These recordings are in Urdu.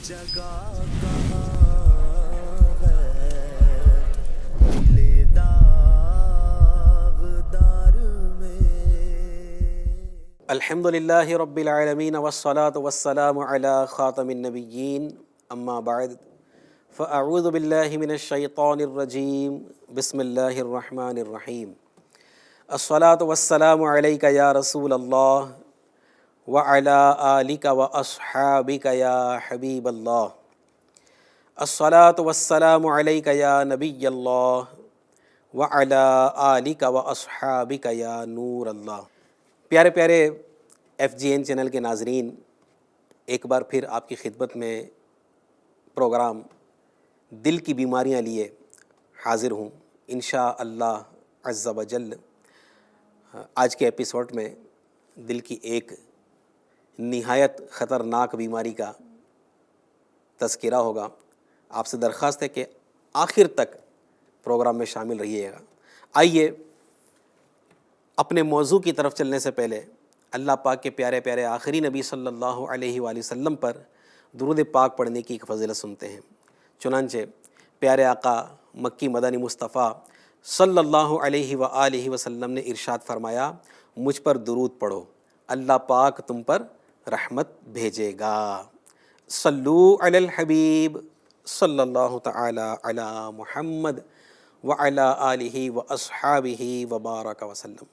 جگہ کہاں ہے دل داغدار میں۔ الحمدللہ رب العالمین والصلاة والسلام علی خاتم النبیین اما بعد فاعوذ باللہ من الشیطان الرجیم بسم اللہ الرحمن الرحیم۔ الصلاة والسلام علیک یا رسول اللہ وعلی آلک واصحابک یا حبیب اللہ۔ الصلاة والسلام علیک یا نبی اللہ وعلی آلک واصحابک یا نور اللہ۔ پیارے پیارے ایف جی این چینل کے ناظرین، ایک بار پھر آپ کی خدمت میں پروگرام دل کی بیماریاں لیے حاضر ہوں انشاءاللہ عز و جل۔ آج کے ایپیسوڈ میں دل کی ایک نہایت خطرناک بیماری کا تذکرہ ہوگا۔ آپ سے درخواست ہے کہ آخر تک پروگرام میں شامل رہیے گا۔ آئیے اپنے موضوع کی طرف چلنے سے پہلے اللہ پاک کے پیارے پیارے آخری نبی صلی اللہ علیہ وآلہ وسلم پر درود پاک پڑھنے کی ایک فضیلت سنتے ہیں۔ چنانچہ پیارے آقا مکی مدنی مصطفیٰ صلی اللہ علیہ وآلہ وسلم نے ارشاد فرمایا، مجھ پر درود پڑھو، اللہ پاک تم پر رحمت بھیجے گا۔ صلو علی الحبیب صلی اللہ تعالی علی محمد وعلی آلہ واصحابہ وبارک وسلم۔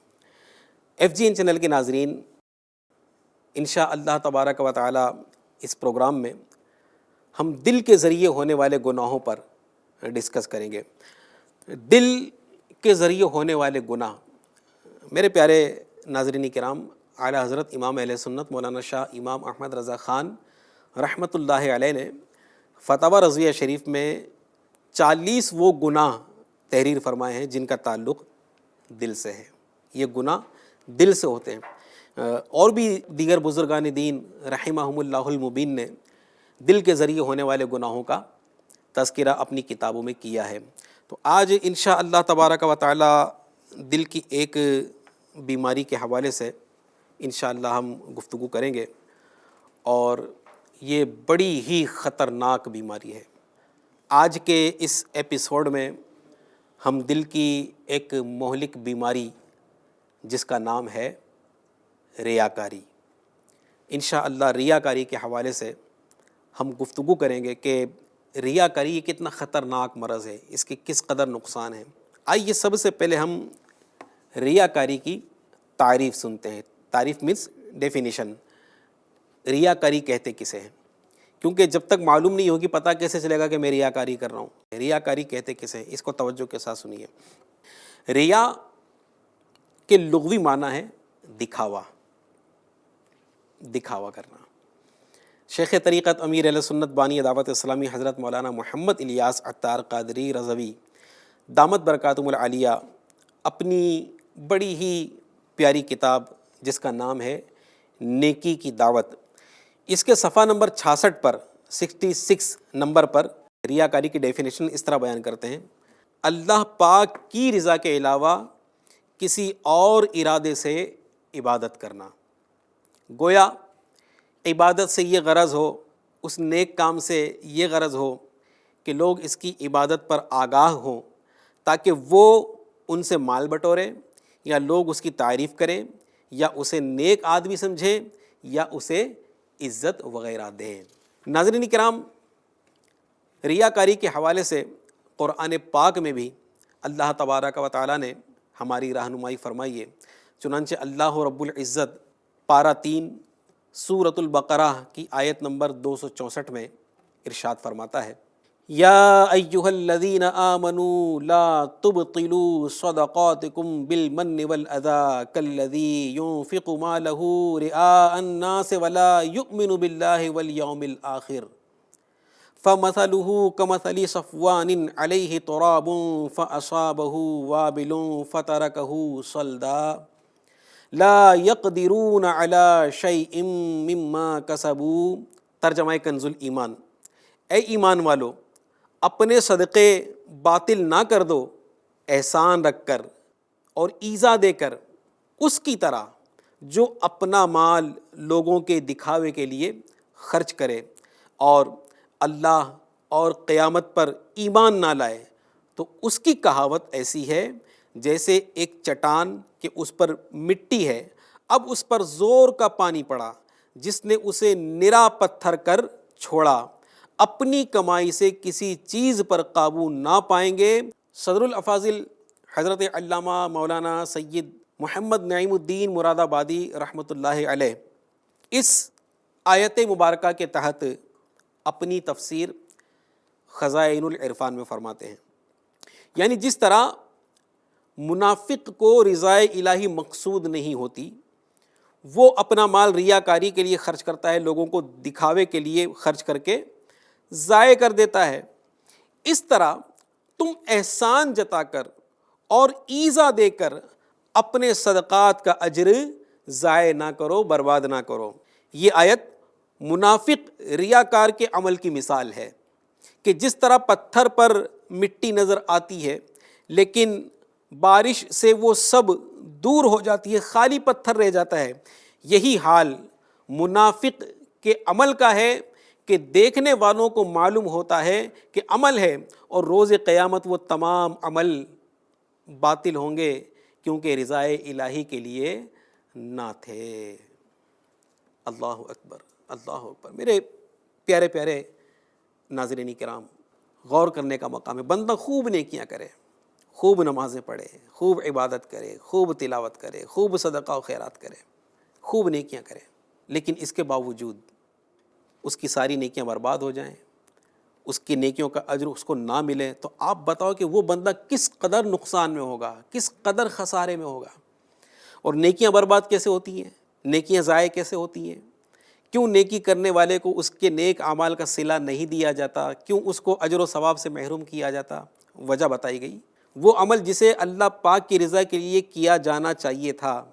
ایف جی این چینل کے ناظرین، انشاءاللہ تبارک و تعالی اس پروگرام میں ہم دل کے ذریعے ہونے والے گناہوں پر ڈسکس کریں گے۔ دل کے ذریعے ہونے والے گناہ، میرے پیارے ناظرین کرام، اعلیٰ حضرت امام اہل سنت مولانا شاہ امام احمد رضا خان رحمۃ اللہ علیہ نے فتاوی رضویہ شریف میں 40 وہ گناہ تحریر فرمائے ہیں جن کا تعلق دل سے ہے۔ یہ گناہ دل سے ہوتے ہیں۔ اور بھی دیگر بزرگان دین رحمہم اللہ المبین نے دل کے ذریعے ہونے والے گناہوں کا تذکرہ اپنی کتابوں میں کیا ہے۔ تو آج انشاءاللہ تبارک و تعالی دل کی ایک بیماری کے حوالے سے انشاءاللہ ہم گفتگو کریں گے، اور یہ بڑی ہی خطرناک بیماری ہے۔ آج کے اس ایپیسوڈ میں ہم دل کی ایک مہلک بیماری جس کا نام ہے ریاکاری، انشاءاللہ ریاکاری کے حوالے سے ہم گفتگو کریں گے کہ ریاکاری یہ کتنا خطرناک مرض ہے، اس کے کس قدر نقصان ہیں۔ آئیے سب سے پہلے ہم ریاکاری کی تعریف سنتے ہیں۔ تعریف مینس ڈیفینیشن۔ ریاکاری کہتے کسے ہیں؟ کیونکہ جب تک معلوم نہیں ہوگی پتہ کیسے چلے گا کہ میں ریاکاری کر رہا ہوں۔ ریاکاری کہتے کسے ہیں، اس کو توجہ کے ساتھ سنیے۔ ریا کے لغوی معنی ہے دکھاوا، دکھاوا کرنا۔ شیخ طریقت امیر اہل سنت بانی دعوت اسلامی حضرت مولانا محمد الیاس عطار قادری رضوی دامت برکاتہم العالیہ اپنی بڑی ہی پیاری کتاب جس کا نام ہے نیکی کی دعوت، اس کے صفحہ نمبر 66 پر 66 نمبر پر ریاکاری کی ڈیفینیشن اس طرح بیان کرتے ہیں: اللہ پاک کی رضا کے علاوہ کسی اور ارادے سے عبادت کرنا۔ گویا عبادت سے یہ غرض ہو، اس نیک کام سے یہ غرض ہو کہ لوگ اس کی عبادت پر آگاہ ہوں تاکہ وہ ان سے مال بٹوریں، یا لوگ اس کی تعریف کریں، یا اسے نیک آدمی سمجھیں، یا اسے عزت وغیرہ دیں۔ ناظرین کرام، ریاکاری کے حوالے سے قرآن پاک میں بھی اللہ تبارک و تعالیٰ نے ہماری رہنمائی فرمائی ہے۔ چنانچہ اللہ رب العزت پارہ 3 سورۃ البقرہ کی آیت نمبر 264 میں ارشاد فرماتا ہے: یا ایھا الذین آمنوا لا تبطلوا صدقاتکم بالمن والاذی کالذی ينفق مالہ رئاء الناس ولا یؤمن باللہ والیوم الآخر فمثلہ کمثل صفوان علیہ تراب فأصابہ وابل فترکہ صلدا لا یقدرون علی شیء مما کسبوا۔ ترجمہ کنز الایمان: اے ایمان والو، اپنے صدقے باطل نہ کر دو، احسان رکھ کر اور ایذا دے کر اس کی طرح جو اپنا مال لوگوں کے دکھاوے کے لیے خرچ کرے اور اللہ اور قیامت پر ایمان نہ لائے تو اس کی کہاوت ایسی ہے جیسے ایک چٹان کہ اس پر مٹی ہے، اب اس پر زور کا پانی پڑا، جس نے اسے نرا پتھر کر چھوڑا، اپنی کمائی سے کسی چیز پر قابو نہ پائیں گے۔ صدر الافاضل حضرت علامہ مولانا سید محمد نعیم الدین مراد آبادی رحمۃ اللہ علیہ اس آیت مبارکہ کے تحت اپنی تفسیر خزائن العرفان میں فرماتے ہیں، یعنی جس طرح منافق کو رضائے الہی مقصود نہیں ہوتی، وہ اپنا مال ریاکاری کے لیے خرچ کرتا ہے، لوگوں کو دکھاوے کے لیے خرچ کر کے ضائع کر دیتا ہے، اس طرح تم احسان جتا کر اور ایذا دے کر اپنے صدقات کا اجر ضائع نہ کرو، برباد نہ کرو۔ یہ آیت منافق ریاکار کے عمل کی مثال ہے کہ جس طرح پتھر پر مٹی نظر آتی ہے لیکن بارش سے وہ سب دور ہو جاتی ہے، خالی پتھر رہ جاتا ہے، یہی حال منافق کے عمل کا ہے کہ دیکھنے والوں کو معلوم ہوتا ہے کہ عمل ہے، اور روز قیامت وہ تمام عمل باطل ہوں گے کیونکہ رضائے الہی کے لیے نہ تھے۔ اللہ اکبر، اللہ اکبر۔ میرے پیارے پیارے ناظرین کرام، غور کرنے کا مقام ہے۔ بندہ خوب نیکیاں کرے، خوب نمازیں پڑھے، خوب عبادت کرے، خوب تلاوت کرے، خوب صدقہ و خیرات کرے، خوب نیکیاں کرے، لیکن اس کے باوجود اس کی ساری نیکیاں برباد ہو جائیں، اس کی نیکیوں کا اجر اس کو نہ ملے، تو آپ بتاؤ کہ وہ بندہ کس قدر نقصان میں ہوگا، کس قدر خسارے میں ہوگا۔ اور نیکیاں برباد کیسے ہوتی ہیں، نیکیاں ضائع کیسے ہوتی ہیں؟ کیوں نیکی کرنے والے کو اس کے نیک اعمال کا صلہ نہیں دیا جاتا؟ کیوں اس کو اجر و ثواب سے محروم کیا جاتا؟ وجہ بتائی گئی۔ وہ عمل جسے اللہ پاک کی رضا کے لیے کیا جانا چاہیے تھا،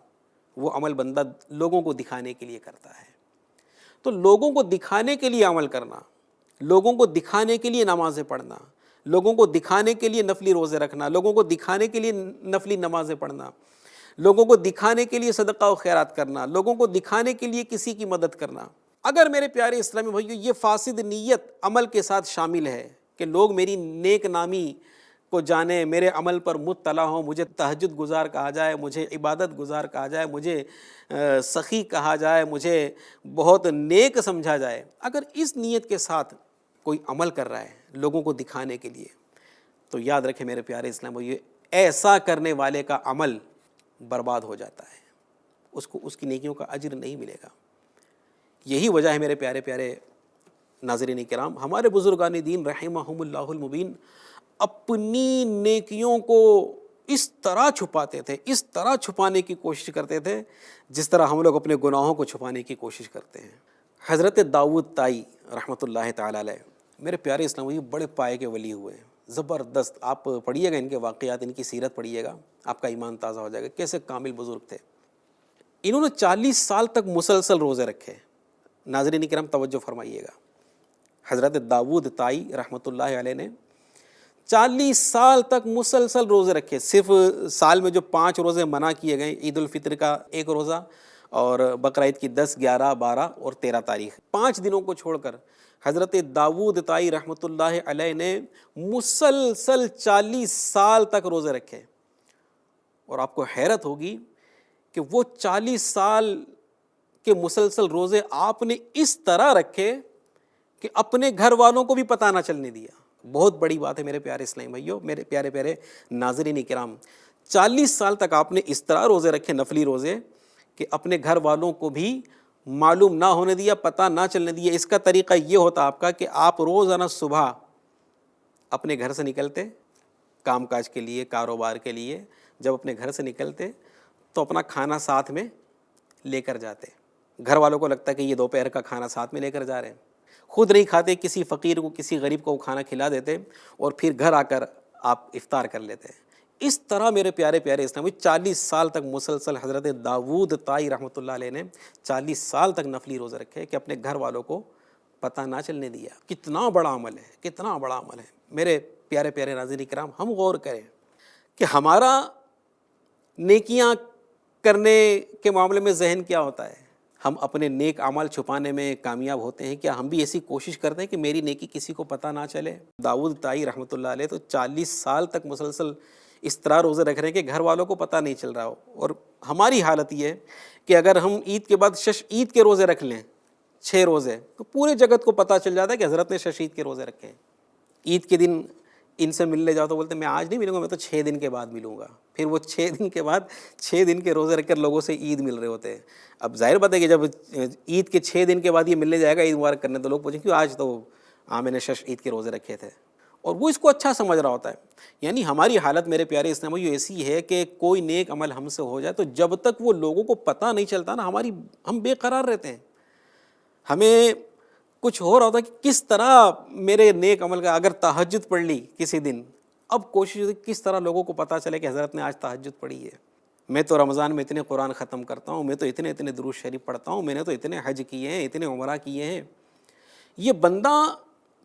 وہ عمل بندہ لوگوں کو دکھانے کے لیے کرتا ہے۔ تو لوگوں کو دکھانے کے لیے عمل کرنا، لوگوں کو دکھانے کے لیے نمازیں پڑھنا، لوگوں کو دکھانے کے لیے نفلی روزے رکھنا، لوگوں کو دکھانے کے لیے نفلی نمازیں پڑھنا، لوگوں کو دکھانے کے لیے صدقہ و خیرات کرنا، لوگوں کو دکھانے کے لیے کسی کی مدد کرنا، اگر میرے پیارے اسلامی بھائیو یہ فاسد نیت عمل کے ساتھ شامل ہے کہ لوگ میری نیک نامی کو جانے، میرے عمل پر مطلع ہوں، مجھے تہجد گزار کہا جائے، مجھے عبادت گزار کہا جائے، مجھے سخی کہا جائے، مجھے بہت نیک سمجھا جائے، اگر اس نیت کے ساتھ کوئی عمل کر رہا ہے لوگوں کو دکھانے کے لیے، تو یاد رکھیں میرے پیارے اسلام بھائیو، ایسا کرنے والے کا عمل برباد ہو جاتا ہے، اس کو اس کی نیکیوں کا اجر نہیں ملے گا۔ یہی وجہ ہے میرے پیارے پیارے ناظرین کرام، ہمارے بزرگان دین رحمہم اللہ المبین اپنی نیکیوں کو اس طرح چھپاتے تھے، اس طرح چھپانے کی کوشش کرتے تھے جس طرح ہم لوگ اپنے گناہوں کو چھپانے کی کوشش کرتے ہیں۔ حضرت داؤد طائی رحمۃ اللہ تعالیٰ علیہ، میرے پیارے اسلام یہ بڑے پائے کے ولی ہوئے ہیں، زبردست۔ آپ پڑھیے گا ان کے واقعات، ان کی سیرت پڑھیے گا، آپ کا ایمان تازہ ہو جائے گا، کیسے کامل بزرگ تھے۔ انہوں نے 40 سال تک مسلسل روزے رکھے۔ ناظرین کرام توجہ فرمائیے گا، حضرت داؤد طائی رحمۃ اللہ علیہ نے 40 سال تک مسلسل روزے رکھے۔ صرف سال میں جو 5 روزے منع کیے گئے، عید الفطر کا 1 روزہ اور بقرعید کی 10، 11، 12 اور 13 تاریخ، 5 دنوں کو چھوڑ کر حضرت داؤد طائی رحمۃ اللہ علیہ نے مسلسل 40 سال تک روزے رکھے۔ اور آپ کو حیرت ہوگی کہ وہ 40 سال کے مسلسل روزے آپ نے اس طرح رکھے کہ اپنے گھر والوں کو بھی پتہ نہ چلنے دیا۔ بہت بڑی بات ہے میرے پیارے اسلامی بھائیو، میرے پیارے پیارے ناظرین کرام، 40 سال تک آپ نے اس طرح روزے رکھے، نفلی روزے، کہ اپنے گھر والوں کو بھی معلوم نہ ہونے دیا، پتہ نہ چلنے دیا۔ اس کا طریقہ یہ ہوتا آپ کا کہ آپ روزانہ صبح اپنے گھر سے نکلتے کام کاج کے لیے، کاروبار کے لیے، جب اپنے گھر سے نکلتے تو اپنا کھانا ساتھ میں لے کر جاتے۔ گھر والوں کو لگتا ہے کہ یہ دوپہر کا کھانا ساتھ میں لے کر جا رہے ہیں، خود نہیں کھاتے، کسی فقیر کو، کسی غریب کو کھانا کھلا دیتے اور پھر گھر آ کر آپ افطار کر لیتے۔ اس طرح میرے پیارے پیارے اسلامی 40 سال تک مسلسل حضرت داؤد طائی رحمۃ اللہ علیہ نے 40 سال تک نفلی روزے رکھے کہ اپنے گھر والوں کو پتہ نہ چلنے دیا۔ کتنا بڑا عمل ہے، کتنا بڑا عمل ہے میرے پیارے پیارے ناظرین کرام۔ ہم غور کریں کہ ہمارا نیکیاں کرنے کے معاملے میں ذہن کیا ہوتا ہے، ہم اپنے نیک اعمال چھپانے میں کامیاب ہوتے ہیں؟ کیا ہم بھی ایسی کوشش کرتے ہیں کہ میری نیکی کسی کو پتہ نہ چلے؟ داؤد طائی رحمۃ اللہ علیہ تو 40 سال تک مسلسل اس طرح روزے رکھ رہے ہیں کہ گھر والوں کو پتہ نہیں چل رہا ہو، اور ہماری حالت یہ ہے کہ اگر ہم عید کے بعد عید کے روزے رکھ لیں 6 روزے، تو پورے جگت کو پتہ چل جاتا ہے کہ حضرت نے عید کے روزے رکھے ہیں۔ عید کے دن ان سے ملنے جاؤ تو بولتے ہیں میں آج نہیں ملوں گا، میں تو 6 دن کے بعد ملوں گا۔ پھر وہ 6 دن کے بعد 6 دن کے روزے رکھ کر لوگوں سے عید مل رہے ہوتے ہیں۔ اب ظاہر بات ہے کہ جب عید کے 6 دن کے بعد یہ ملنے جائے گا عید مبارک کرنے، تو لوگ پوچھیں کیوں آج تو میں نے عید کے روزے رکھے تھے، اور وہ اس کو اچھا سمجھ رہا ہوتا ہے۔ یعنی ہماری حالت میرے پیارے اسلامیوں ایسی ہے کہ کوئی نیک عمل ہم سے ہو جائے تو جب تک وہ لوگوں کو پتہ نہیں چلتا نا، ہم بے قرار رہتے ہیں۔ ہمیں کچھ ہو رہا ہوتا ہے کہ کس طرح میرے نیک عمل کا، اگر تہجد پڑھ لی کسی دن، اب کوشش ہوتی ہے کس طرح لوگوں کو پتہ چلے کہ حضرت نے آج تہجد پڑھی ہے۔ میں تو رمضان میں اتنے قرآن ختم کرتا ہوں، میں تو اتنے درود شریف پڑھتا ہوں، میں نے تو اتنے حج کیے ہیں، اتنے عمرہ کیے ہیں۔ یہ بندہ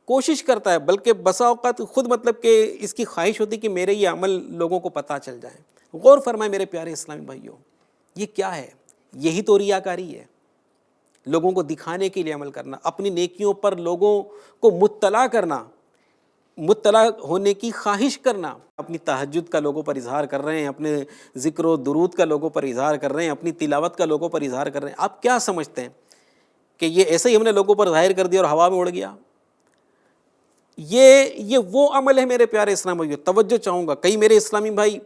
کوشش کرتا ہے، بلکہ بسا اوقات خود مطلب کہ اس کی خواہش ہوتی کہ میرے یہ عمل لوگوں کو پتہ چل جائیں۔ غور فرمائیں میرے پیارے اسلامی بھائیوں، یہ کیا ہے؟ یہی تو ریاکاری ہے، لوگوں کو دکھانے کے لیے عمل کرنا، اپنی نیکیوں پر لوگوں کو مطلع ہونے کی خواہش کرنا۔ اپنی تہجد کا لوگوں پر اظہار کر رہے ہیں، اپنے ذکر و درود کا لوگوں پر اظہار کر رہے ہیں، اپنی تلاوت کا لوگوں پر اظہار کر رہے ہیں۔ آپ کیا سمجھتے ہیں کہ یہ ایسے ہی ہم نے لوگوں پر ظاہر کر دیا اور ہوا میں اڑ گیا؟ یہ وہ عمل ہے میرے پیارے اسلامی بھائیو۔ توجہ چاہوں گا، کئی میرے اسلامی بھائی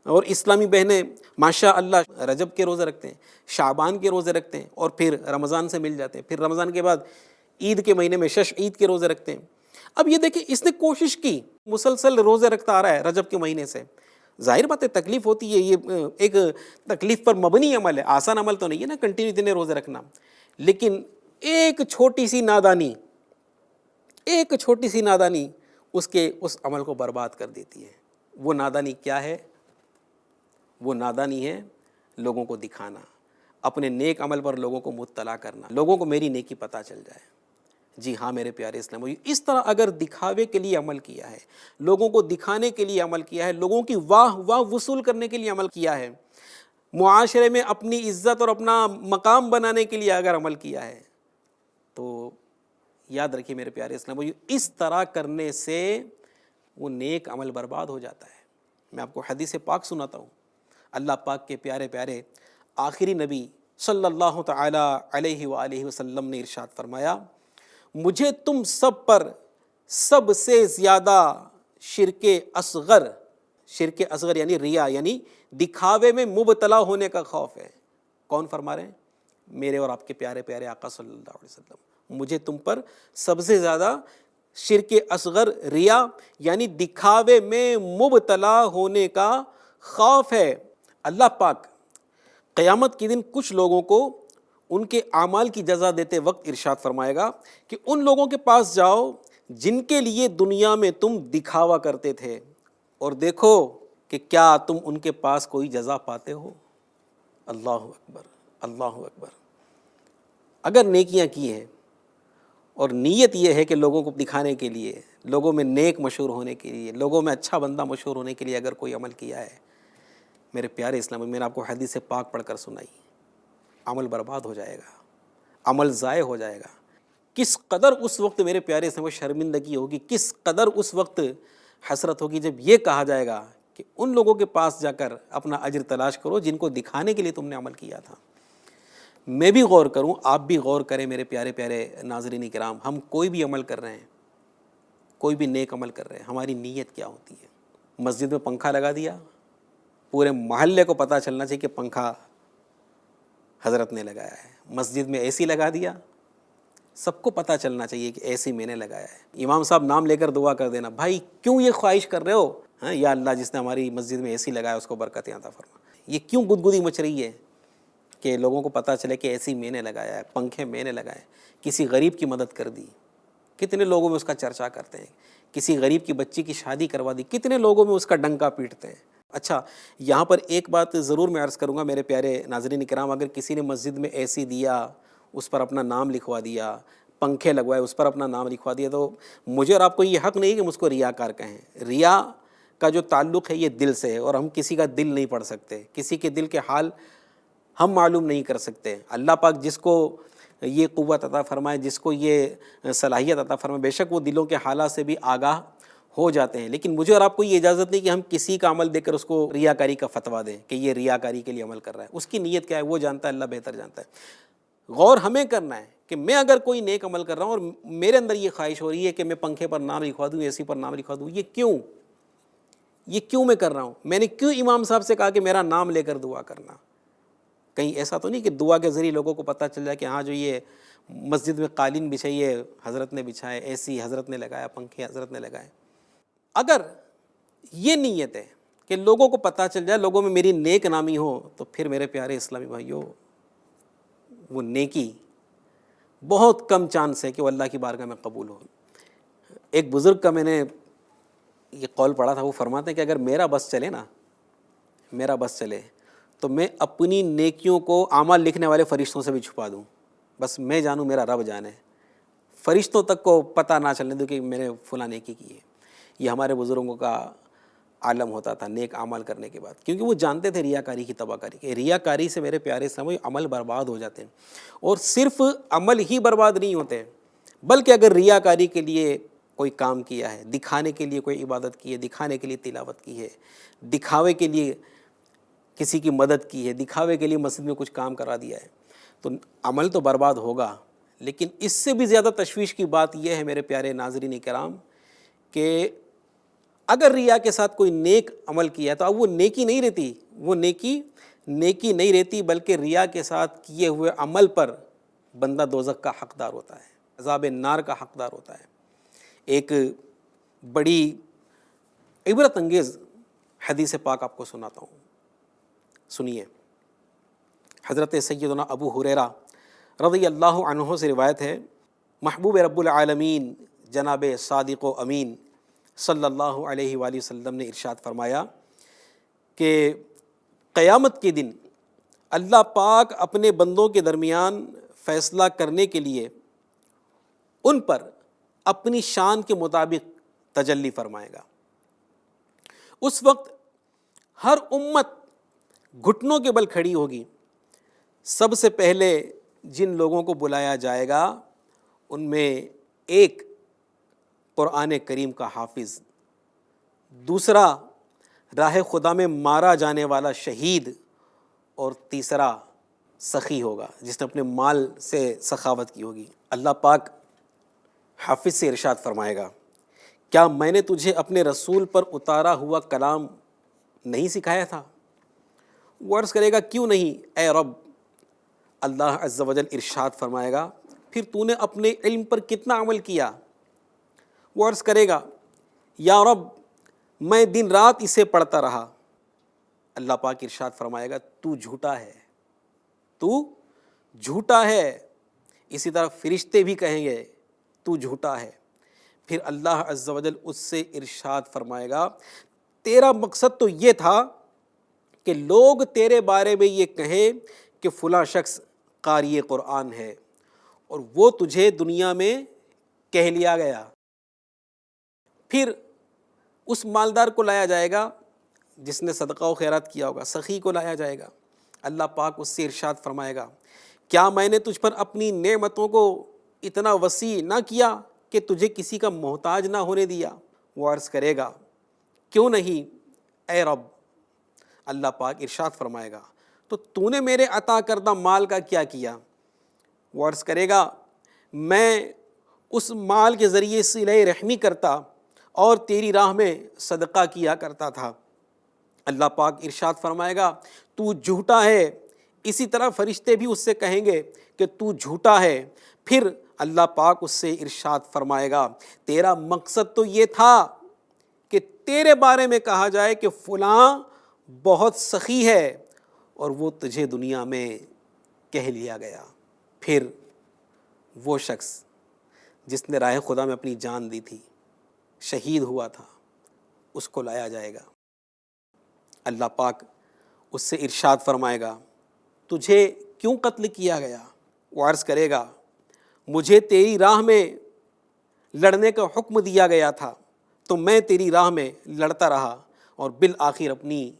اور اسلامی بہنیں ماشاء اللہ رجب کے روزے رکھتے ہیں، شعبان کے روزے رکھتے ہیں، اور پھر رمضان سے مل جاتے ہیں، پھر رمضان کے بعد عید کے مہینے میں عید کے روزے رکھتے ہیں۔ اب یہ دیکھیں، اس نے کوشش کی، مسلسل روزے رکھتا آ رہا ہے رجب کے مہینے سے۔ ظاہر بات ہے تکلیف ہوتی ہے، یہ ایک تکلیف پر مبنی عمل ہے، آسان عمل تو نہیں ہے نا کنٹینیو اتنے روزے رکھنا، لیکن ایک چھوٹی سی نادانی اس عمل کو برباد کر دیتی ہے۔ وہ نادانی کیا ہے؟ وہ نادانی ہے لوگوں کو دکھانا، اپنے نیک عمل پر لوگوں کو مطلع کرنا، لوگوں کو میری نیکی پتہ چل جائے۔ جی ہاں میرے پیارے اسلامی، اس طرح اگر دکھاوے کے لیے عمل کیا ہے، لوگوں کو دکھانے کے لیے عمل کیا ہے، لوگوں کی واہ وصول کرنے کے لیے عمل کیا ہے، معاشرے میں اپنی عزت اور اپنا مقام بنانے کے لیے اگر عمل کیا ہے، تو یاد رکھیے میرے پیارے اسلامی، اس طرح کرنے سے وہ نیک عمل برباد ہو جاتا ہے۔ میں آپ کو حدیث پاک سناتا ہوں۔ اللہ پاک کے پیارے آخری نبی صلی اللہ تعالی علیہ وآلہ وسلم نے ارشاد فرمایا، مجھے تم سب پر سب سے زیادہ شرک اصغر یعنی ریا، یعنی دکھاوے میں مبتلا ہونے کا خوف ہے۔ کون فرما رہے ہیں؟ میرے اور آپ کے پیارے آقا صلی اللہ علیہ وسلم، مجھے تم پر سب سے زیادہ شرک اصغر ریا یعنی دکھاوے میں مبتلا ہونے کا خوف ہے۔ اللہ پاک قیامت کے دن کچھ لوگوں کو ان کے اعمال کی جزا دیتے وقت ارشاد فرمائے گا کہ ان لوگوں کے پاس جاؤ جن کے لیے دنیا میں تم دکھاوا کرتے تھے، اور دیکھو کہ کیا تم ان کے پاس کوئی جزا پاتے ہو۔ اللہ اکبر، اللہ اکبر۔ اگر نیکیاں کی ہیں اور نیت یہ ہے کہ لوگوں کو دکھانے کے لیے، لوگوں میں نیک مشہور ہونے کے لیے، لوگوں میں اچھا بندہ مشہور ہونے کے لیے اگر کوئی عمل کیا ہے، میرے پیارے اسلام میں نے آپ کو حدیث پاک پڑھ کر سنائی، عمل برباد ہو جائے گا، عمل ضائع ہو جائے گا۔ کس قدر اس وقت میرے پیارے اسلام شرمندگی ہوگی، کس قدر اس وقت حسرت ہوگی جب یہ کہا جائے گا کہ ان لوگوں کے پاس جا کر اپنا اجر تلاش کرو جن کو دکھانے کے لیے تم نے عمل کیا تھا۔ میں بھی غور کروں، آپ بھی غور کریں میرے پیارے ناظرین کرام، ہم کوئی بھی عمل کر رہے ہیں، کوئی بھی نیک عمل کر رہے ہیں، ہماری نیت کیا ہوتی ہے؟ مسجد میں پنکھا لگا دیا، پورے محلے کو پتہ چلنا چاہیے کہ پنکھا حضرت نے لگایا ہے۔ مسجد میں اے سی لگا دیا، سب کو پتہ چلنا چاہیے کہ اے سی میں نے لگایا ہے۔ امام صاحب نام لے کر دعا کر دینا، بھائی کیوں یہ خواہش کر رہے ہو؟ ہاں یا اللہ جس نے ہماری مسجد میں اے سی لگایا اس کو برکتیں عطا فرما۔ یہ کیوں گدگدی مچ رہی ہے کہ لوگوں کو پتہ چلے کہ اے سی میں نے لگایا ہے، پنکھے میں نے لگائے، کسی غریب کی مدد کر دی، کتنے لوگوں میں اس کا چرچا کرتے ہیں، کسی غریب کی بچی کی شادی کروا دی، کتنے لوگوں میں اس کا ڈنکا پیٹتے ہیں۔ اچھا یہاں پر ایک بات ضرور میں عرض کروں گا میرے پیارے ناظرین کرام، اگر کسی نے مسجد میں اے سی دیا، اس پر اپنا نام لکھوا دیا، پنکھے لگوائے اس پر اپنا نام لکھوا دیا، تو مجھے اور آپ کو یہ حق نہیں کہ ہم اس کو ریاکار کہیں۔ ریا کا جو تعلق ہے یہ دل سے ہے، اور ہم کسی کا دل نہیں پڑھ سکتے، کسی کے دل کے حال ہم معلوم نہیں کر سکتے۔ اللہ پاک جس کو یہ قوت عطا فرمائے، جس کو یہ صلاحیت عطا فرمائے، بے شک وہ دلوں کے حالات سے بھی آگاہ ہو جاتے ہیں، لیکن مجھے اور آپ کو یہ اجازت نہیں کہ ہم کسی کا عمل دیکھ کر اس کو ریاکاری کا فتویٰ دیں کہ یہ ریاکاری کے لیے عمل کر رہا ہے۔ اس کی نیت کیا ہے وہ جانتا ہے، اللہ بہتر جانتا ہے۔ غور ہمیں کرنا ہے کہ میں اگر کوئی نیک عمل کر رہا ہوں اور میرے اندر یہ خواہش ہو رہی ہے کہ میں پنکھے پر نام لکھوا دوں، اے سی پر نام لکھوا دوں، یہ کیوں میں کر رہا ہوں؟ میں نے کیوں امام صاحب سے کہا کہ میرا نام لے کر دعا کرنا؟ کہیں ایسا تو نہیں کہ دعا کے ذریعے لوگوں کو پتہ چل جائے کہ ہاں جو یہ مسجد میں قالین بچھائی ہے حضرت نے بچھائے، اے سی حضرت نے لگایا، پنکھے حضرت نے لگائے۔ اگر یہ نیت ہے کہ لوگوں کو پتہ چل جائے، لوگوں میں میری نیک نامی ہو، تو پھر میرے پیارے اسلامی بھائیوں وہ نیکی بہت کم چانس ہے کہ وہ اللہ کی بارگاہ میں قبول ہو۔ ایک بزرگ کا میں نے یہ قول پڑھا تھا، وہ فرماتے ہیں کہ اگر میرا بس چلے تو میں اپنی نیکیوں کو اعمال لکھنے والے فرشتوں سے بھی چھپا دوں، بس میں جانوں میرا رب جانے، فرشتوں تک کو پتہ نہ چلنے دوں کہ میں نے فلاں نیکی کی ہے۔ یہ ہمارے بزرگوں کا عالم ہوتا تھا نیک اعمال کرنے کے بعد، کیونکہ وہ جانتے تھے ریاکاری کی تباہ کاری کہ ریاکاری سے میرے پیارے اسلامی عمل برباد ہو جاتے ہیں۔ اور صرف عمل ہی برباد نہیں ہوتے، بلکہ اگر ریاکاری کے لیے کوئی کام کیا ہے، دکھانے کے لیے کوئی عبادت کی ہے، دکھانے کے لیے تلاوت کی ہے، دکھاوے کے لیے کسی کی مدد کی ہے، دکھاوے کے لیے مسجد میں کچھ کام کرا دیا ہے، تو عمل تو برباد ہوگا۔ لیکن اس سے بھی زیادہ تشویش کی بات یہ ہے میرے پیارے ناظرین کرام کہ اگر ریا کے ساتھ کوئی نیک عمل کیا ہے تو اب وہ نیکی نہیں رہتی، وہ نیکی نہیں رہتی، بلکہ ریا کے ساتھ کیے ہوئے عمل پر بندہ دوزخ کا حقدار ہوتا ہے، عذاب نار کا حقدار ہوتا ہے۔ ایک بڑی عبرت انگیز حدیث پاک آپ کو سناتا ہوں، سنیے۔ حضرت سیدنا ابو ہریرہ رضی اللہ عنہ سے روایت ہے، محبوب رب العالمین جناب صادق و امین صلی اللہ علیہ وآلہ وسلم نے ارشاد فرمایا کہ قیامت کے دن اللہ پاک اپنے بندوں کے درمیان فیصلہ کرنے کے لیے ان پر اپنی شان کے مطابق تجلی فرمائے گا۔ اس وقت ہر امت گھٹنوں کے بل کھڑی ہوگی۔ سب سے پہلے جن لوگوں کو بلایا جائے گا ان میں ایک قرآن کریم کا حافظ، دوسرا راہ خدا میں مارا جانے والا شہید، اور تیسرا سخی ہوگا جس نے اپنے مال سے سخاوت کی ہوگی۔ اللہ پاک حافظ سے ارشاد فرمائے گا، کیا میں نے تجھے اپنے رسول پر اتارا ہوا کلام نہیں سکھایا تھا؟ وہ عرض کرے گا کیوں نہیں اے رب۔ اللہ عز و جل ارشاد فرمائے گا، پھر تو نے اپنے علم پر کتنا عمل کیا؟ وہ عرض کرے گا یا رب میں دن رات اسے پڑھتا رہا۔ اللہ پاک ارشاد فرمائے گا تو جھوٹا ہے۔ اسی طرح فرشتے بھی کہیں گے تو جھوٹا ہے۔ پھر اللہ عز و جل اس سے ارشاد فرمائے گا تیرا مقصد تو یہ تھا کہ لوگ تیرے بارے میں یہ کہیں کہ فلاں شخص قاری قرآن ہے، اور وہ تجھے دنیا میں کہہ لیا گیا۔ پھر اس مالدار کو لایا جائے گا جس نے صدقہ و خیرات کیا ہوگا، سخی کو لایا جائے گا۔ اللہ پاک اس سے ارشاد فرمائے گا کیا میں نے تجھ پر اپنی نعمتوں کو اتنا وسیع نہ کیا کہ تجھے کسی کا محتاج نہ ہونے دیا؟ وہ عرض کرے گا کیوں نہیں اے رب۔ اللہ پاک ارشاد فرمائے گا تو نے میرے عطا کردہ مال کا کیا کیا؟ وہ عرض کرے گا میں اس مال کے ذریعے صلہ رحمی کرتا اور تیری راہ میں صدقہ کیا کرتا تھا۔ اللہ پاک ارشاد فرمائے گا تو جھوٹا ہے۔ اسی طرح فرشتے بھی اس سے کہیں گے کہ تو جھوٹا ہے۔ پھر اللہ پاک اس سے ارشاد فرمائے گا تیرا مقصد تو یہ تھا کہ تیرے بارے میں کہا جائے کہ فلاں بہت سخی ہے، اور وہ تجھے دنیا میں کہہ لیا گیا۔ پھر وہ شخص جس نے راہ خدا میں اپنی جان دی تھی، شہید ہوا تھا، اس کو لایا جائے گا۔ اللہ پاک اس سے ارشاد فرمائے گا تجھے کیوں قتل کیا گیا؟ وہ عرض کرے گا مجھے تیری راہ میں لڑنے کا حکم دیا گیا تھا تو میں تیری راہ میں لڑتا رہا اور بالآخر اپنی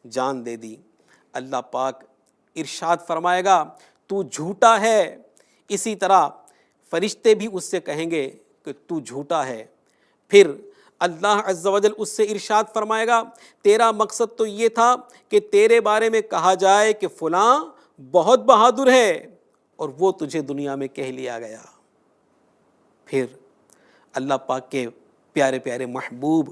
جان دے دی۔ اللہ پاک ارشاد فرمائے گا تو جھوٹا ہے، اسی طرح فرشتے بھی اس سے کہیں گے کہ تو جھوٹا ہے۔ پھر اللہ عز و جل اس سے ارشاد فرمائے گا تیرا مقصد تو یہ تھا کہ تیرے بارے میں کہا جائے کہ فلاں بہت بہادر ہے، اور وہ تجھے دنیا میں کہہ لیا گیا۔ پھر اللہ پاک کے پیارے پیارے محبوب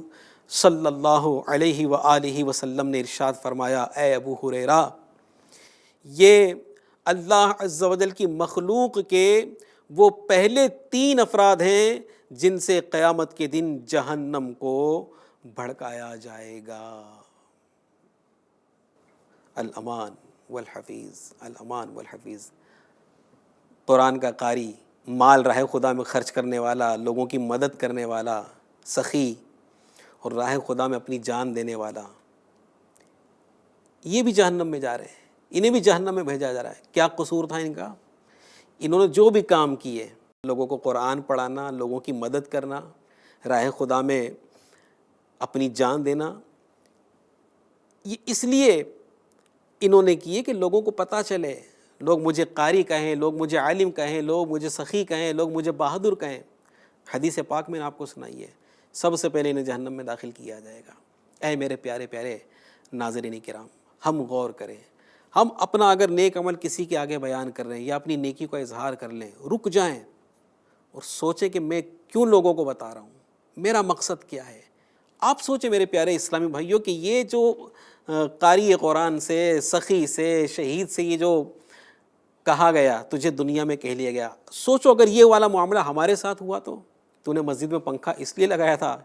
صلی اللہ علیہ وآلہ وسلم نے ارشاد فرمایا اے ابو ہریرہ، یہ اللہ عز و جل کی مخلوق کے وہ پہلے 3 افراد ہیں جن سے قیامت کے دن جہنم کو بھڑکایا جائے گا۔ الامان والحفیظ، الامان والحفیظ، قرآن کا قاری، مال راہ خدا میں خرچ کرنے والا، لوگوں کی مدد کرنے والا، سخی، اور راہ خدا میں اپنی جان دینے والا، یہ بھی جہنم میں جا رہے ہیں، انہیں بھی جہنم میں بھیجا جا رہا ہے۔ کیا قصور تھا ان کا؟ انہوں نے جو بھی کام کیے، لوگوں کو قرآن پڑھانا، لوگوں کی مدد کرنا، راہ خدا میں اپنی جان دینا، یہ اس لیے انہوں نے کیے کہ لوگوں کو پتہ چلے، لوگ مجھے قاری کہیں، لوگ مجھے عالم کہیں، لوگ مجھے سخی کہیں، لوگ مجھے بہادر کہیں۔ حدیث پاک میں نے آپ کو سنائی ہے، سب سے پہلے انہیں جہنم میں داخل کیا جائے گا۔ اے میرے پیارے پیارے ناظرین کرام، ہم غور کریں، ہم اپنا اگر نیک عمل کسی کے آگے بیان کر رہے ہیں یا اپنی نیکی کا اظہار کر لیں، رک جائیں اور سوچیں کہ میں کیوں لوگوں کو بتا رہا ہوں، میرا مقصد کیا ہے۔ آپ سوچیں میرے پیارے اسلامی بھائیوں کہ یہ جو قاری قرآن سے، سخی سے، شہید سے یہ جو کہا گیا تجھے دنیا میں کہہ لیا گیا، سوچو اگر یہ والا معاملہ ہمارے ساتھ ہوا تو نے مسجد میں پنکھا اس لیے لگایا تھا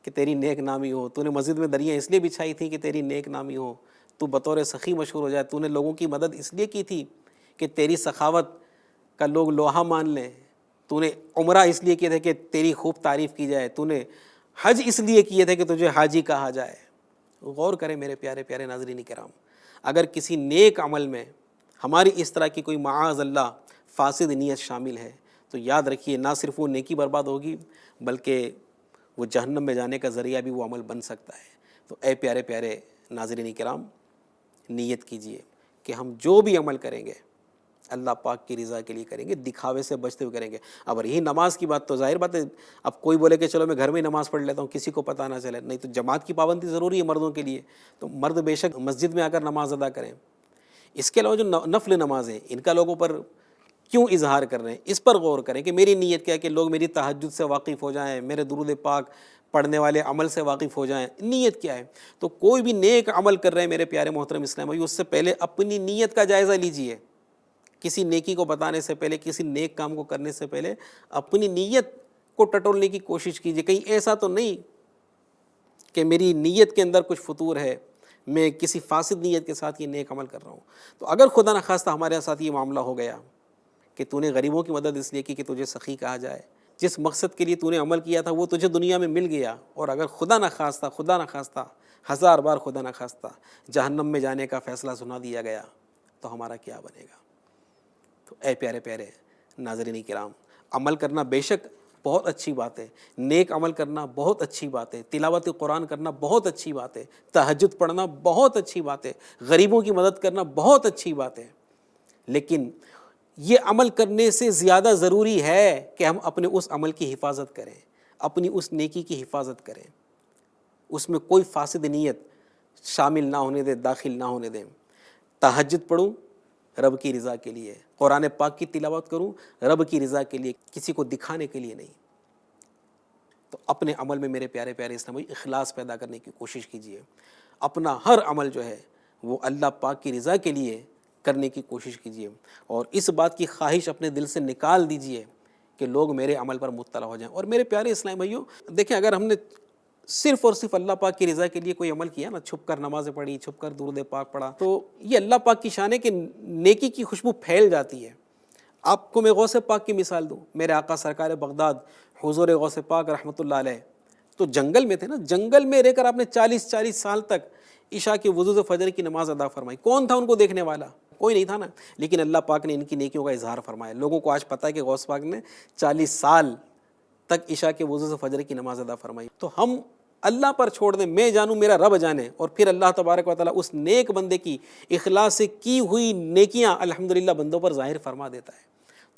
کہ تیری نیک نامی ہو، تو نے مسجد میں دریاں اس لیے بچھائی تھی کہ تیری نیک نامی ہو، تو بطور سخی مشہور ہو جائے، تو نے لوگوں کی مدد اس لیے کی تھی کہ تیری سخاوت کا لوگ لوہا مان لیں، تو نے عمرہ اس لیے کیے تھے کہ تیری خوب تعریف کی جائے، تو نے حج اس لیے کیے تھے کہ تجھے حاجی کہا جائے۔ غور کریں میرے پیارے پیارے ناظرین کرام، اگر کسی نیک عمل میں ہماری اس طرح کی کوئی معاذ اللہ فاسد نیت شامل ہے تو یاد رکھیے نہ صرف وہ نیکی برباد ہوگی بلکہ وہ جہنم میں جانے کا ذریعہ بھی وہ عمل بن سکتا ہے۔ تو اے پیارے پیارے ناظرین کرام، نیت کیجئے کہ ہم جو بھی عمل کریں گے اللہ پاک کی رضا کے لیے کریں گے، دکھاوے سے بچتے ہوئے کریں گے۔ اب رہی نماز کی بات تو ظاہر بات ہے، اب کوئی بولے کہ چلو میں گھر میں ہی نماز پڑھ لیتا ہوں، کسی کو پتہ نہ چلے، نہیں تو جماعت کی پابندی ضروری ہے مردوں کے لیے، تو مرد بے شک مسجد میں آ کر نماز ادا کریں۔ اس کے علاوہ جو نفل نمازیں ان کا لوگوں پر کیوں اظہار کر رہے ہیں، اس پر غور کریں کہ میری نیت کیا ہے، کہ لوگ میری تہجد سے واقف ہو جائیں، میرے درود پاک پڑھنے والے عمل سے واقف ہو جائیں، نیت کیا ہے۔ تو کوئی بھی نیک عمل کر رہے ہیں میرے پیارے محترم اسلام بھائی، اس سے پہلے اپنی نیت کا جائزہ لیجئے۔ کسی نیکی کو بتانے سے پہلے، کسی نیک کام کو کرنے سے پہلے اپنی نیت کو ٹٹولنے کی کوشش کیجئے، کہیں ایسا تو نہیں کہ میری نیت کے اندر کچھ فطور ہے، میں کسی فاسد نیت کے ساتھ یہ نیک عمل کر رہا ہوں۔ تو اگر خدا نخواستہ ہمارے ساتھ یہ معاملہ ہو گیا کہ تو نے غریبوں کی مدد اس لیے کی کہ تجھے سخی کہا جائے، جس مقصد کے لیے تو نے عمل کیا تھا وہ تجھے دنیا میں مل گیا، اور اگر خدا نخواستہ 1000 بار خدا نخواستہ جہنم میں جانے کا فیصلہ سنا دیا گیا تو ہمارا کیا بنے گا۔ تو اے پیارے پیارے ناظرین کرام، عمل کرنا بے شک بہت اچھی بات ہے، نیک عمل کرنا بہت اچھی بات ہے، تلاوت قرآن کرنا بہت اچھی بات ہے، تہجد پڑھنا بہت اچھی بات ہے، غریبوں کی مدد کرنا بہت اچھی بات ہے، لیکن یہ عمل کرنے سے زیادہ ضروری ہے کہ ہم اپنے اس عمل کی حفاظت کریں، اپنی اس نیکی کی حفاظت کریں، اس میں کوئی فاسد نیت شامل نہ ہونے دیں، داخل نہ ہونے دیں۔ تہجد پڑھوں رب کی رضا کے لیے، قرآن پاک کی تلاوت کروں رب کی رضا کے لیے، کسی کو دکھانے کے لیے نہیں۔ تو اپنے عمل میں میرے پیارے پیارے اسلامی اخلاص پیدا کرنے کی کوشش کیجیے، اپنا ہر عمل جو ہے وہ اللہ پاک کی رضا کے لیے کرنے کی کوشش کیجیے، اور اس بات کی خواہش اپنے دل سے نکال دیجیے کہ لوگ میرے عمل پر مطلع ہو جائیں۔ اور میرے پیارے اسلامی بھائیوں دیکھیں، اگر ہم نے صرف اور صرف اللہ پاک کی رضا کے لیے کوئی عمل کیا نا، چھپ کر نمازیں پڑھی، چھپ کر درود پاک پڑھا، تو یہ اللہ پاک کی شان ہے کہ نیکی کی خوشبو پھیل جاتی ہے۔ آپ کو میں غوث پاک کی مثال دوں، میرے آقا سرکار بغداد حضور غوث پاک رحمۃ اللہ علیہ تو جنگل میں تھے نا، جنگل میں رہ کر آپ نے 40 سال تک عشاء کی وضو فجر کی نماز ادا فرمائی۔ کون تھا ان کو دیکھنے والا؟ کوئی نہیں تھا نا، لیکن اللہ پاک نے ان کی نیکیوں کا اظہار فرمایا۔ لوگوں کو آج پتہ ہے کہ غوث پاک نے 40 سال تک عشاء کے وضو سے فجر کی نماز ادا فرمائی۔ تو ہم اللہ پر چھوڑ دیں، میں جانوں میرا رب جانے، اور پھر اللہ تبارک و تعالیٰ اس نیک بندے کی اخلاص سے کی ہوئی نیکیاں الحمدللہ بندوں پر ظاہر فرما دیتا ہے۔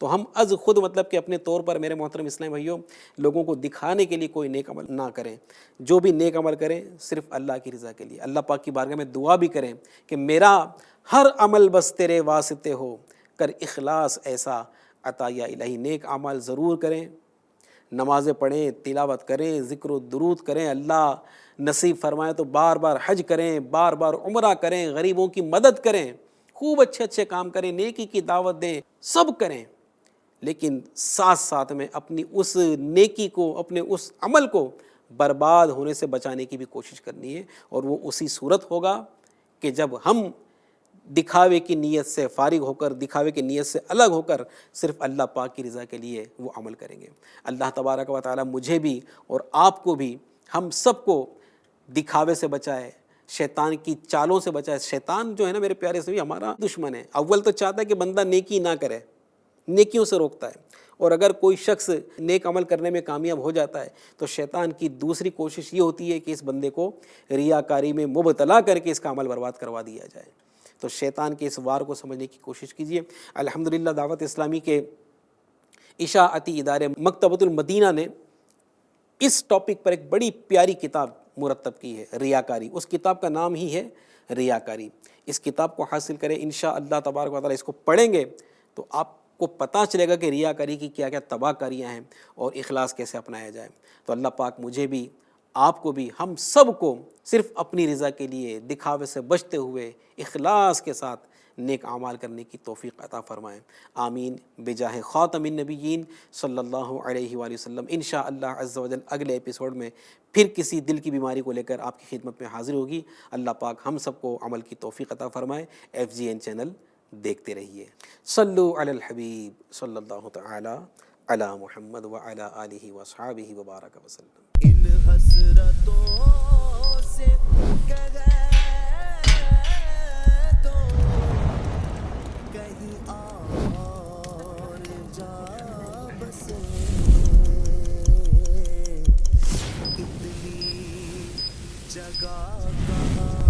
تو ہم از خود مطلب کہ اپنے طور پر میرے محترم اسلام بھائیوں لوگوں کو دکھانے کے لیے کوئی نیک عمل نہ کریں، جو بھی نیک عمل کریں صرف اللہ کی رضا کے لیے۔ اللہ پاک کی بارگاہ میں دعا بھی کریں کہ میرا ہر عمل بس تیرے واسطے ہو، کر اخلاص ایسا عطا یا الہی۔ نیک اعمال ضرور کریں، نمازیں پڑھیں، تلاوت کریں، ذکر و درود کریں، اللہ نصیب فرمائے تو بار بار حج کریں، بار بار عمرہ کریں، غریبوں کی مدد کریں، خوب اچھے اچھے کام کریں، نیکی کی دعوت دیں، سب کریں، لیکن ساتھ ساتھ میں اپنی اس نیکی کو، اپنے اس عمل کو برباد ہونے سے بچانے کی بھی کوشش کرنی ہے، اور وہ اسی صورت ہوگا کہ جب ہم دکھاوے کی نیت سے فارغ ہو کر، دکھاوے کی نیت سے الگ ہو کر صرف اللہ پاک کی رضا کے لیے وہ عمل کریں گے۔ اللہ تبارک و تعالیٰ مجھے بھی اور آپ کو بھی، ہم سب کو دکھاوے سے بچائے، شیطان کی چالوں سے بچائے۔ شیطان جو ہے نا میرے پیارے سے بھی ہمارا دشمن ہے۔ اول تو چاہتا ہے کہ بندہ نیکی نہ کرے، نیکیوں سے روکتا ہے، اور اگر کوئی شخص نیک عمل کرنے میں کامیاب ہو جاتا ہے تو شیطان کی دوسری کوشش یہ ہوتی ہے کہ اس بندے کو ریاکاری میں مبتلا کر کے اس کا عمل برباد کروا دیا جائے۔ تو شیطان کے اس وار کو سمجھنے کی کوشش کیجیے۔ الحمدللہ دعوت اسلامی کے اشاعتی ادارے مکتبۃ المدینہ نے اس ٹاپک پر ایک بڑی پیاری کتاب مرتب کی ہے، ریاکاری۔ اس کتاب کا نام ہی ہے ریاکاری۔ اس کتاب کو حاصل کریں، انشاءاللہ تبارک و تعالیٰ اس کو پڑھیں گے تو آپ کو پتہ چلے گا کہ ریاکاری کی کیا کیا تباہ کاریاں ہیں اور اخلاص کیسے اپنایا جائے۔ تو اللہ پاک مجھے بھی، آپ کو بھی، ہم سب کو صرف اپنی رضا کے لیے دکھاوے سے بچتے ہوئے اخلاص کے ساتھ نیک اعمال کرنے کی توفیق عطا فرمائیں۔ آمین بجاہ خاتم النبیین صلی اللہ علیہ وآلہ وسلم۔ انشاءاللہ عز و جل اگلے ایپیسوڈ میں پھر کسی دل کی بیماری کو لے کر آپ کی خدمت میں حاضر ہوگی۔ اللہ پاک ہم سب کو عمل کی توفیق عطا فرمائے۔ FGN چینل دیکھتے رہیے۔ صلو علی الحبیب صلی اللہ تعالی علی محمد وعلی آلہ وصحابہ وبارک وسلم۔ ان حسرتوں سے گئے تو کہیں اور جا بسے، اتنی جگہ کہاں